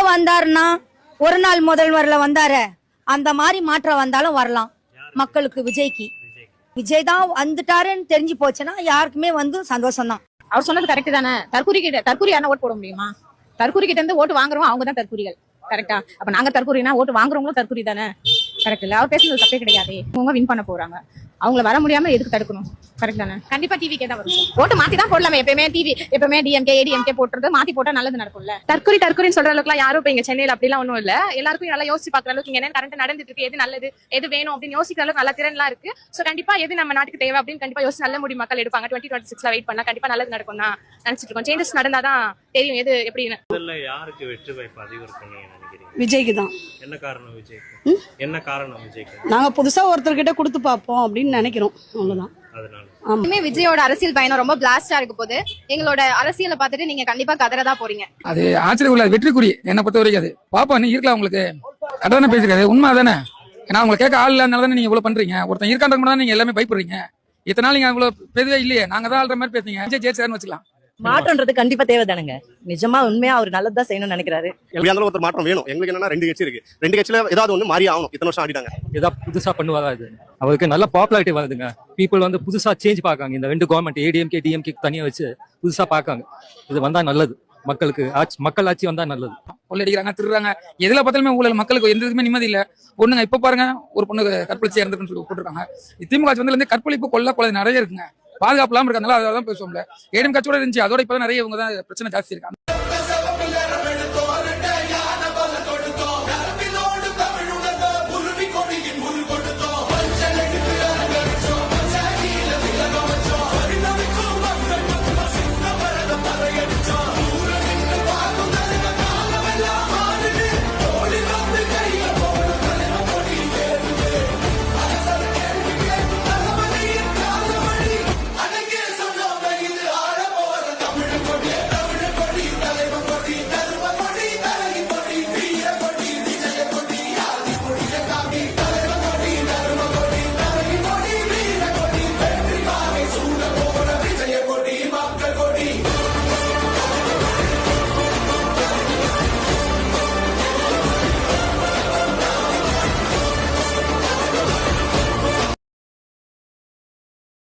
வந்தாருன்னா ஒரு நாள் முதல்வர்ல வந்தாரு அந்த மாதிரி மாற்றம் வந்தாலும் வரலாம். மக்களுக்கு விஜய் தான் வந்துட்டாருன்னு தெரிஞ்சு போச்சுன்னா யாருக்குமே வந்து சந்தோஷம் தான். அவர் சொன்னது கரெக்ட் தானே. தற்கூரி யாரா ஓட்டு போட முடியுமா? தற்கூரி கிட்ட இருந்து ஓட்டு வாங்குறோம், அவங்க தான் தற்கூரிகள். கரெக்டா? அப்ப நாங்க தற்கூரினா ஓட்டு வாங்குறவங்களும் தற்கூரி தானே. கரெக்ட் இல்ல? அவர் பேசுறது தப்பே கிடையாது. அவங்க வின் பண்ண போறாங்க, அவங்கள வர முடியாம எதுக்கு தடுக்கணும்? கரெக்ட் தானே? கண்டிப்பா டிவிக்கே தான் வரும். ஓட்டு மாத்தி தான் போடலாமே. எப்பவுமே டிஎம்கே ஏடிஎம்கே போட்டுறது மாத்தி போட்டா நல்லது நடக்கும்ல. தற்கொலைன்னு சொல்ற அளவுக்கு யாரும் இப்ப இங்க சென்னையில அப்படிலாம் ஒண்ணும் இல்ல. எல்லாருக்கும் நல்லா யோசிச்சு பாக்குற அளவுக்கு இங்க என்ன கரண்ட் நடந்துட்டு இருக்கு, எது நல்லது எது வேணும் அப்படின்னு யோசிக்கிற அளவுக்கு நல்ல திறன்லாம் இருக்கு. சோ கண்டிப்பா எது நம்ம நாட்டுக்கு தேவை அப்படின்னு கண்டிப்பா யோசிச்சு நல்ல முடிவு மக்கள் எடுப்பாங்க. 2026ல வெயிட் பண்ணா கண்டிப்பா நல்லது நடக்கும் தான் நினைச்சிட்டு இருக்கோம். சேஞ்சஸ் நடந்தாதான் தெரியும் எது எப்படின்னு. யாருக்கு வெற்றி வாய்ப்பு அதிகம் இருக்குன்னு நினைக்கிறீங்க? விஜய்க்கு தான். என்ன காரணம் விஜய்க்கு? என்ன காரணம் விஜய்க்கு? நாங்க புதுசா ஒருத்தர்கிட்ட கொடுத்து பார்ப்போம் அப்படின்னு நினைக்கிறோம், அவ்வளவுதான். அதனால விஜயோட அரசியல் பயணம் ரொம்ப பிளாஸ்டா இருக்க போது எங்களோட அரசியலை பார்த்துட்டு நீங்க கண்டிப்பா கதறதா போறீங்க. அது ஆச்சரியம் உள்ள வெற்றிக்குறி என்ன பொறுத்த வரைக்கும். அது பாப்பா நீ இருக்கலாம் உங்களுக்கு அதானே பேசிருக்காரு, உண்மை தானே. ஏன்னா உங்களை கேட்க ஆள் இல்லாதனால தானே நீங்க இவ்வளவு பண்றீங்க. ஒருத்தன் இருக்கான்ற மட்டும் தான் நீங்க எல்லாமே பயப்படுறீங்க. இத்தனை நாள் நீங்க இவ்வளவு பெரியவே இல்லையே, நாங்க தான் ஆள்ற மாதிரி பேசுறீங்க. விஜய் ஜெயிச்சாருன்னு வச்சுக்கலாம். மாற்றம்ன்றது கண்டிப்பா தேவைதானுங்க. நிஜமா உண்மையா அவர் நல்லதா செய்யணும்னு நினைக்கிறாரு. எப்படியாவது ஒருத்தர் மாற்றம் வேணும். எங்களுக்கு என்னன்னா 2 கட்சி இருக்கு. 2 கட்சியில ஏதாவது ஒண்ணு மாறி ஆகணும். இத்தனை வருஷம் ஆடிட்டாங்க. ஏதாவது புதுசா பண்ணுவாரா? இது அவருக்கு நல்ல பாப்புலாரிட்டி வருதுங்க. பீப்புள் வந்து புதுசா சேஞ்ச் பார்க்காங்க. இந்த 2 கவர்மெண்ட் ஏடிஎம்கே டிஎம்கே தனியா வச்சு புதுசா பார்க்காங்க. இது வந்தா நல்லது. மக்களுக்கு மக்கள் ஆட்சி வந்தா நல்லது. கொள்ளடிக்கிறாங்க, திருடுறாங்க, எதுல பார்த்தாலுமே ஊழல். மக்களுக்கு எந்த இதுமே நிம்மதி இல்ல. பொண்ணுங்க இப்ப பாருங்க, ஒரு பொண்ணு கற்பழிச்சு இறந்துன்னு சொல்லி போட்டுருக்காங்க. திமுக ஆட்சி வந்து கற்பழிப்பு கொலை நிறைய இருக்குங்க. பாதுகாப்பு இல்லாம இருக்கிறதுனால அதான் பேசுவோம்ல. ஏடிஎம் கட்சியோட இருந்துச்சு, அதோட இப்பதான் நிறைய இவங்க தான் பிரச்சனை ஜாஸ்தி இருக்காங்க.